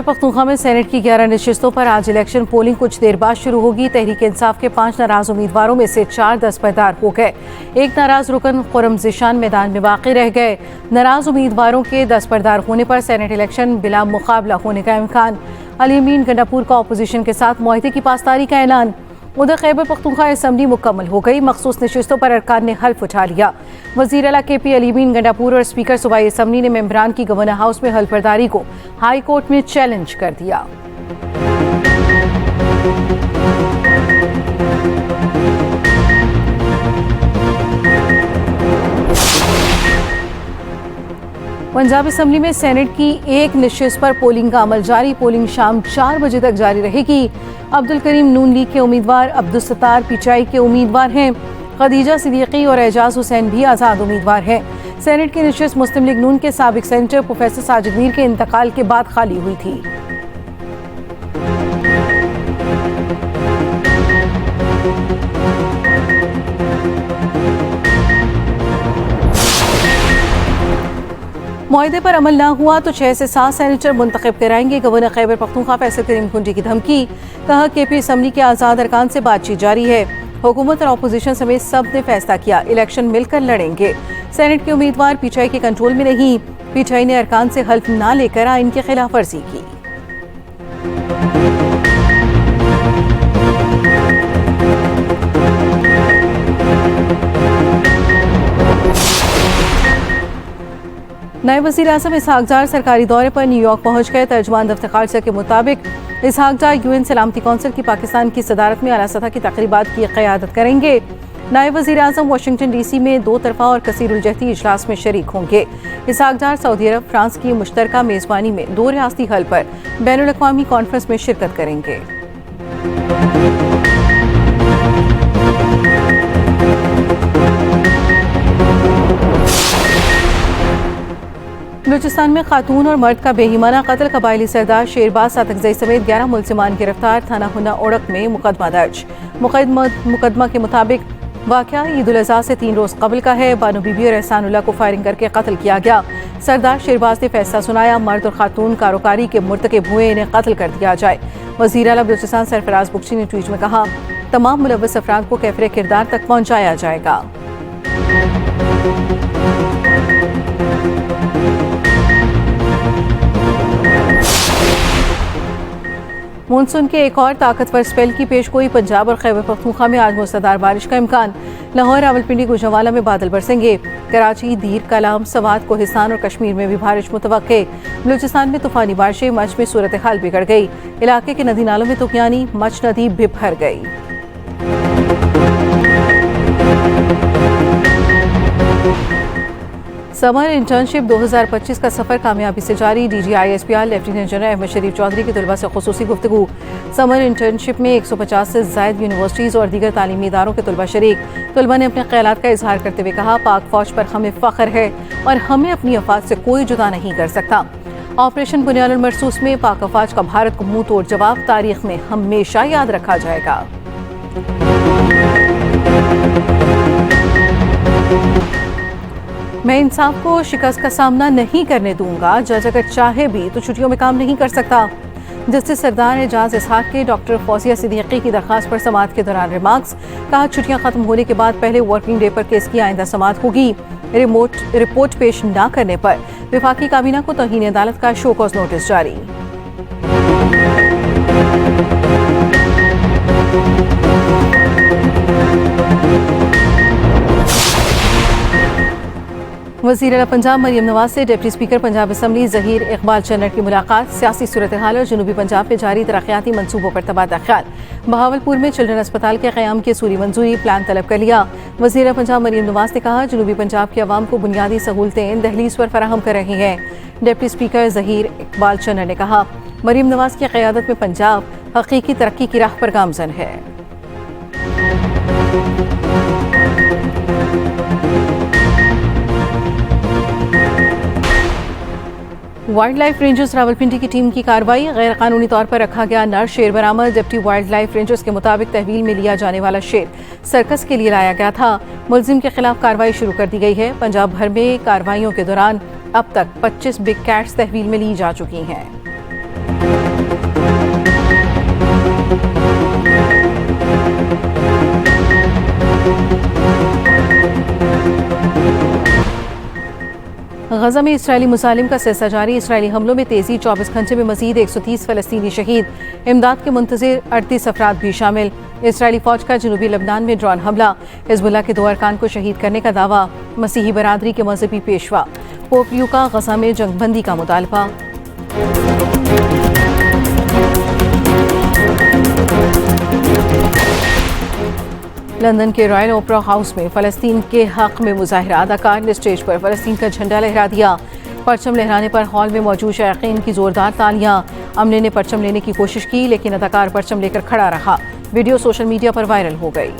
पख्तूनख्वा में सेनेट की 11 नशिस्तों पर आज इलेक्शन पोलिंग कुछ देर बाद शुरू होगी। तहरीक इंसाफ के 5 नाराज उम्मीदवारों में से 4 दस्तबरदार हो गए। एक नाराज रुकन खुर्रम ज़िशान मैदान में बाकी रह गए। नाराज उम्मीदवारों के दस्तबरदार होने पर सेनेट इलेक्शन बिला मुकाबला होने का इम्कान। अली अमीन गंडापुर का अपोजिशन के साथ मुआहदे की पासदारी का ऐलान। उधर खैबर पख्तूनख्वा असम्बली मुकम्मल हो गई। मखसूस नशिस्तों पर अरकान ने हल्फ उठा लिया। वज़ीर आला KP अली अमीन गंडापुर और स्पीकर सूबाई असम्बली ने मेंबरान की गवर्नर हाउस में हल्फबरदारी को हाई कोर्ट में चैलेंज कर दिया। पंजाब असम्बली में सेनेट की एक नशिस्त पर पोलिंग का अमल जारी। पोलिंग शाम 4 बजे तक जारी रहेगी। अब्दुल करीम नून लीग के उम्मीदवार, अब्दुल सत्तार पिचाई के उम्मीदवार हैं। खदीजा सिद्दीकी और एजाज हुसैन भी आज़ाद उम्मीदवार हैं। सेनेट की नशिस्त मुस्लिम लीग नून के साबिक सेनेटर प्रोफेसर साजिद मीर के इंतकाल के बाद खाली हुई थी। मुआहदे पर अमल ना हुआ तो 6 से 7 सेनेटर मुंतखब कराएंगे। गवर्नर खैबर पख्तूनख्वा फैसल करीम कुंडी की धमकी। कहा KP असम्बली के आज़ाद अरकान से बातचीत जारी है। हुकूमत और अपोजिशन समेत सब ने फैसला किया, इलेक्शन मिलकर लड़ेंगे। सेनेट के उम्मीदवार पिचाई के कंट्रोल में नहीं। पिचाई ने अरकान से हल्फ ना लेकर आइन की खिलाफ वर्जी की। नायब वज़ीर आज़म इसहाक डार सरकारी दौरे पर न्यूयॉर्क पहुंच गए। तर्जुमान दफ्तर खारजा के मुताबिक इसहाक डार UN सलामती कौंसिल की पाकिस्तान की सदारत में आला सतह की तकरीबात की क़यादत करेंगे। नायब वज़ीर आज़म वाशिंगटन DC में 2 तरफ़ा और कसीरुल-जहती इजलास में शरीक होंगे। इसहाक डार सऊदी अरब, फ्रांस की मुश्तरका मेज़बानी में 2 रियासती हल पर बैनुल-अक़वामी कॉन्फ्रेंस में शिरकत करेंगे। बलूचिस्तान में खातून और मर्द का बेईमाना कत्ल, कबायली सरदार शेरबाज सातकजई समेत 11 मुलजिमान गिरफ्तार। थाना हुन्ना ओड़क में मुकदमा दर्ज। मुकदमा के मुताबिक वाक़या ईद उल अज़हा से 3 रोज़ कबल का है। बानो बीबी और एहसानुल्लाह को फायरिंग करके कत्ल किया गया। सरदार शेरबाज ने फैसला सुनाया, मर्द और खातून कारोकारी के मुर्तकिब हुए, इन्हें कत्ल कर दिया जाए। वज़ीर आला बलूचिस्तान सरफराज बुख्शी ने ट्वीट में कहा, तमाम मुलव्वस अफराद को कैफरे किरदार तक पहुँचाया जाएगा। मानसून के एक और ताकतवर स्पेल की पेशगोई। पंजाब और खैबर पख्तूनख्वा में आज मूसलाधार बारिश का इम्कान। लाहौर, रावलपिंडी, गुजरांवाला में बादल बरसेंगे। कराची, दीर, कलाम, सवात, कोहिस्तान और कश्मीर में भी बारिश मुतवक्के। बलूचिस्तान में तूफानी बारिशें, मच में सूरत हाल बिगड़ गई। इलाके के नदी नालों में तूफानी, मच नदी भी भर गई। समर इंटर्नशिप 2025 का सफर कामयाबी से जारी। DG ISPR lieutenant general Ahmed Sharif Chaudhry की तलबा से खुसूसी गुफ्तगू। समर इंटर्नशिप में 150 से ज़ायद यूनिवर्सिटीज़ और दीगर तालीमी इदारों के तलबा शरीक। तलबा ने अपने ख्यालात का इजहार करते हुए कहा, पाक फौज पर हमें फ़ख्र है और हमें अपनी अफवाज से कोई जुदा नहीं कर सकता। ऑपरेशन बुनियानुल मरसूस में पाक अफवाज का भारत को मुंह तोड़ जवाब तारीख में हमेशा याद रखा जाएगा। मैं इंसाफ को शिकस्त का सामना नहीं करने दूंगा। जज अगर चाहे भी तो छुट्टियों में काम नहीं कर सकता। जस्टिस सरदार एजाज इसहाक के डॉक्टर फौजिया सिद्दीकी की दरखास्त पर समाअत के दौरान रिमार्क्स। कहा, छुट्टियां खत्म होने के बाद पहले वर्किंग डे पर केस की आइंदा समाअत होगी। रिपोर्ट पेश न करने पर विफाकी काबीना को तौहीन अदालत का शो कॉज नोटिस जारी। वज़ीर आला पंजाब मरियम नवाज से deputy speaker Punjab assembly Zaheer Iqbal Channar की मुलाकात। सियासी सूरत हाल और जनूबी पंजाब में जारी तरक्याती मनसूबों पर तबादला ख्याल। बहावलपुर में चिल्ड्रन अस्पताल के क़याम की सूरी मंजूरी, प्लान तलब कर लिया। वज़ीर आला पंजाब मरियम नवाज ने कहा, जनूबी पंजाब की आवाम को बुनियादी सहूलतें दहलीज पर फराहम कर रही हैं। डिप्टी स्पीकर ज़हीर इकबाल चन्नर ने कहा, मरियम नवाज की क़यादत में पंजाब हकीकी तरक्की की राह पर गामज़न है। वाइल्ड लाइफ रेंजर्स रावलपिंडी की टीम की कार्रवाई। गैर कानूनी तौर पर रखा गया नर शेर बरामद। डिप्टी वाइल्ड लाइफ रेंजर्स के मुताबिक तहवील में लिया जाने वाला शेर सर्कस के लिए लाया गया था। मुलजिम के खिलाफ कार्रवाई शुरू कर दी गई है। पंजाब भर में कार्रवाइयों के दौरान अब तक 25 बिग कैट्स तहवील में ली जा चुकी हैं। गजा में इसराइली मुसालिम का सिलसिला जारी। इसराइली हमलों में तेजी, 24 घंटे में मजीद 130 फलस्तीनी शहीद, इमदाद के मुंतजिर 38 अफराद भी शामिल। इसराइली फौज का जनूबी लबनान में ड्रोन हमला, हिजबुल्लाह के 2 अरकान को शहीद करने का दावा। मसीही बरादरी के मजहबी पेशवा पोप लियो का गजा में जंगबंदी का मुतालबा। लंदन के रॉयल ओपरा हाउस में फ़लस्तीन के हक में मुजाहिरा, अदाकार ने स्टेज पर फ़लस्तीन का झंडा लहरा दिया। परचम लहराने पर हॉल में मौजूद शायकीन की जोरदार तालियां। अमले ने परचम लेने की कोशिश की लेकिन अदाकार परचम लेकर खड़ा रहा। वीडियो सोशल मीडिया पर वायरल हो गई।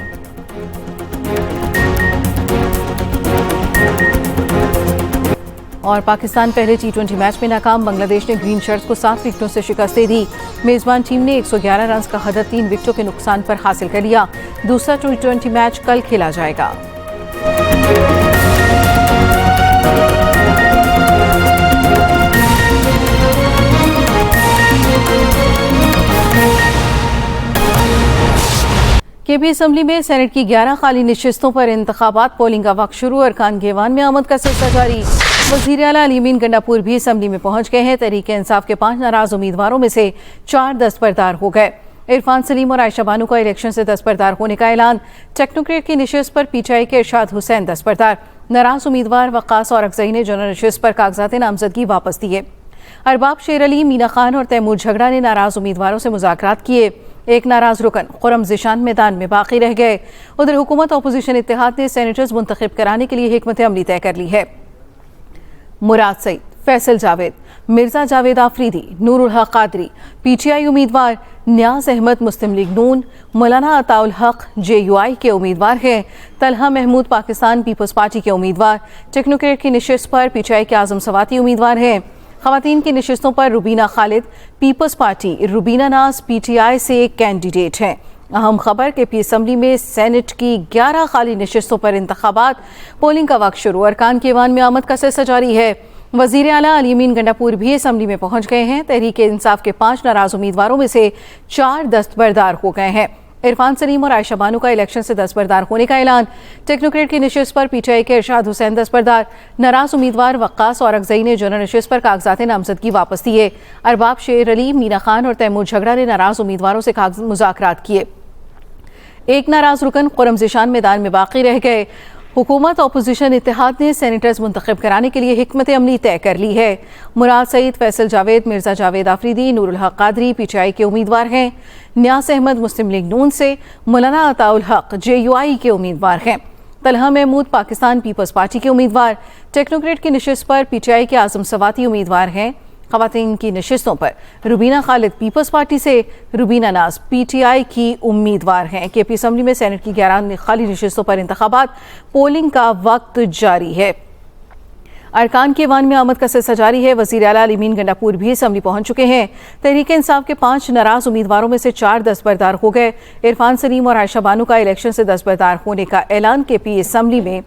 और पाकिस्तान पहले T20 मैच में नाकाम, बांग्लादेश ने ग्रीन शर्ट्स को 7 विकेटों से शिकस्त दे दी। मेजबान टीम ने 111 रन का हदफ 3 विकेटों के नुकसान पर हासिल कर लिया। दूसरा T20 मैच कल खेला जाएगा। केपी असम्बली में सेनेट की 11 खाली नशिस्तों पर इंतखाबात, पोलिंग का वक्त शुरू। अरकान के ऐवान में आमद का सिलसिला जारी। वज़ीर आला अली अमीन गंडापुर भी असम्बली में पहुंच गए हैं। तहरीक इंसाफ के 5 नाराज उम्मीदवारों में से 4 दस्तबरदार हो गए। इरफान सलीम और आयशा बानू का इलेक्शन से दस्तबरदार होने का ऐलान। टेक्नोक्रेट की नशिस्त पर PTI के इरशाद हुसैन दस्तबरदार। नाराज उम्मीदवार वक्कास और अक्सई ने जनरल नशिस्त पर कागजात नामजदगी वापस दिए। अरबाब शेर अली, मीना खान और तैमूर झगड़ा ने नाराज उम्मीदवारों से मुज़ाकरात किए। एक नाराज रुकन खुरम ज़िशान मैदान में बाकी रह गए। उधर हुकूमत अपोजिशन इत्तेहाद ने सेनेटर्स मुंतखब कराने के लिए हिकमत अमली तय कर ली है। मुराद सईद, फैसल जावेद, मिर्जा जावेद आफरीदी, नूरुल हक कादरी PTI उम्मीदवार, न्याज अहमद मुस्लिम लीग नून, मौलाना अताउल हक JUI के उम्मीदवार हैं। तलहा महमूद पाकिस्तान पीपल्स पार्टी के उम्मीदवार। टेक्नोक्रेट की नशिस्त पर PTI के आजम सवाती उम्मीदवार हैं। ख़वातीन की नशिस्तों पर रुबीना खालिद पीपल्स पार्टी, रुबीना नाज PTI से कैंडिडेट हैं। अहम खबर के पी असम्बली में सेनेट की 11 खाली नशिस्तों पर इंतखाबात, पोलिंग का वक्त शुरू। अरकान के ऐवान में आमद का सिलसिला जारी है। वज़ीर आला अली अमीन गंडापुर भी असम्बली में पहुंच गए हैं। तहरीक इंसाफ के 5 नाराज उम्मीदवारों में से 4 दस्तबरदार हो गए हैं। इरफान सलीम और आयशा बानू का इलेक्शन से दस्तबरदार होने का ऐलान। टेक्नोक्रेट की नशिस्त पर PTI के इरशाद हुसैन दस्तबरदार। नाराज उम्मीदवार वक्कास और अक्सई ने जनरल नशिस्त पर कागजात नामजदगी वापस दिए। अरबाब शेर अली, मीना खान और तैमूर झगड़ा ने नाराज उम्मीदवारों से मुज़ाकरात किए। एक नाराज रुकन खुरम ज़िशान मैदान में बाकी रह गए। हुकूमत अपोजिशन इत्तेहाद ने सेनेटर्स मुंतखब कराने के लिए हिकमत अमली तय कर ली है। मुराद सईद, फैसल जावेद, मिर्जा जावेद आफरीदी, नूरुल हक कादरी PTI के उम्मीदवार हैं। न्याज अहमद मुस्लिम लीग नून से, मौलाना अताउल हक JUI के उम्मीदवार हैं। तलहा महमूद पाकिस्तान पीपल्स पार्टी के उम्मीदवार। टेक्नोक्रेट की नशिस्त पर PTI के आजम सवाती उम्मीदवार हैं। ख़वातीन की नशिस्तों पर रुबीना खालिद पीपल्स पार्टी से, रुबीना नाज PTI की उम्मीदवार हैं। केपी असम्बली में सेनेट की 11 खाली नशिस्तों पर इंतखाबात, पोलिंग का वक्त जारी है। अरकान के ऐवान में आमद का सिलसिला जारी है। वज़ीर आला अली अमीन गंडापुर भी असम्बली पहुंच चुके हैं। तहरीक इंसाफ के 5 नाराज उम्मीदवारों में से 4 दस्तबरदार हो गए। इरफान सलीम और आयशा बानू का इलेक्शन से दस्तबरदार होने का ऐलान। केपी असम्बली में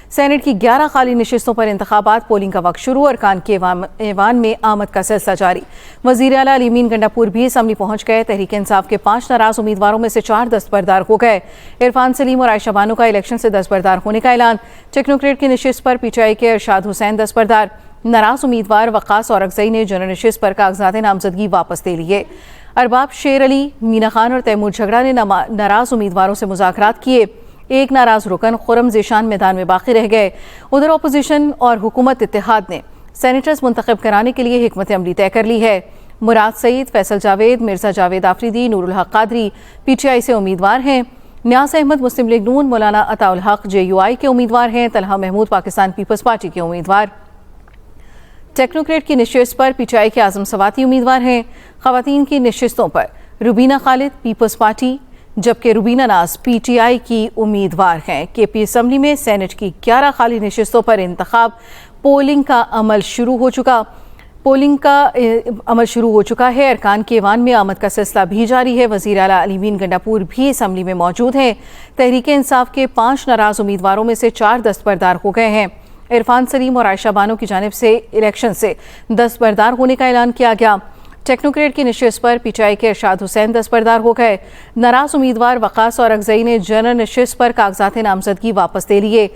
सेनेट की 11 खाली नशिस्तों पर इंतखाबात, पोलिंग का वक्त शुरू। अरकान के ऐवान में आमद का सिलसिला जारी। वज़ीर आला अली अमीन गंडापुर भी असम्बली पहुंच गए। तहरीक इंसाफ के 5 नाराज उम्मीदवारों में से 4 दस्तबरदार हो गए। इरफान सलीम और आयशा बानू का इलेक्शन से दस्तबरदार होने का ऐलान। टेक्नोक्रेट की नशिस्त पर PTI के इरशाद हुसैन दस्तबरदार। नाराज उम्मीदवार वक्कास और अक्सई ने जनरल नशिस्त पर कागजात नामजदगी वापस दे लिए। अरबाब शेर अली, मीना खान और तैमूर झगड़ा ने नाराज उम्मीदवारों से मुज़ाकरात किए। एक नाराज रुकन खुरम ज़िशान मैदान में बाकी रह गए। उधर अपोजिशन और हुकूमत इत्तेहाद ने सेनेटर्स मुंतखब कराने के लिए हिकमत अमली तय कर ली है। मुराद सईद, फैसल जावेद, मिर्जा जावेद आफरीदी, नूरुल हक कादरी PTI से उम्मीदवार हैं। न्याज अहमद मुस्लिम लीग नून, मौलाना अताउल हक JUI के उम्मीदवार हैं। तलहा महमूद पाकिस्तान पीपल्स पार्टी के उम्मीदवार। टेक्नोक्रेट की नशिस्त पर PTI के आजम सवाती उम्मीदवार हैं। ख़वातीन की नशिस्तों पर रुबीना खालिद पीपल्स पार्टी, जबकि रुबीना नाज PTI की उम्मीदवार हैं। केपी असम्बली में सेनेट की 11 खाली नशिस्तों पर इंतखाब, पोलिंग का अमल शुरू हो चुका है। अरकान के ऐवान में आमद का सिलसिला भी जारी है। वज़ीर आला अली अमीन गंडापुर भी असम्बली में मौजूद हैं। तहरीक इंसाफ के 5 नाराज उम्मीदवारों में से 4 दस्तबरदार हो गए हैं। इरफान सलीम और आयशा बानू की जानिब से इलेक्शन से दस्तबरदार होने का ऐलान किया गया। टेक्नोक्रेट की नशिस्त पर PTI के इरशाद हुसैन दस्तबरदार हो गए। नाराज उम्मीदवार वक्कास और अक्सई ने जनरल नशिस्त पर कागजात नामजदगी वापस दे लिए।